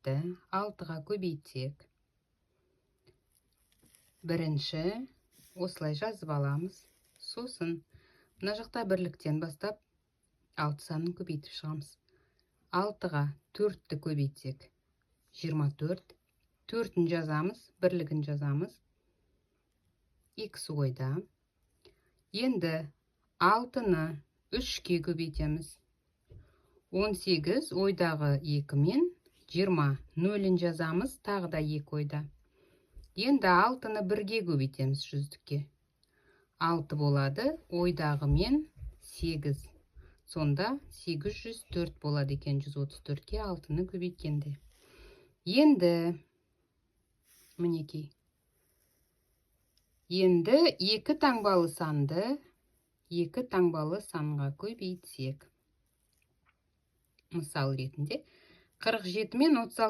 7-ті 6-ға көбейтсек. Бірінші осылай жазып аламыз. Сосын мына жақта бірліктен бастап 6 санын көбейтіп шығамыз. 6-ға 4-ті көбейтсек 24. 4-ін жазамыз, бірлігін жазамыз. X ойда. Енді 6-ны 3-ке көбейтеміз. 18 ойдағы 2 мен 20. 0-ін жазамыз, тағы да 2 ойда. Енді 6-ны 1-ге көбейтеміз жүздікке. 6 болады, ойдағы мен 8. Сонда 804 болады екен 134-ке 6-ны көбейткенде. Енді, мінекей. Енді 2 таңбалы санды 2 таңбалы санға көбейтсек. Мысал ретінде 47 мен 36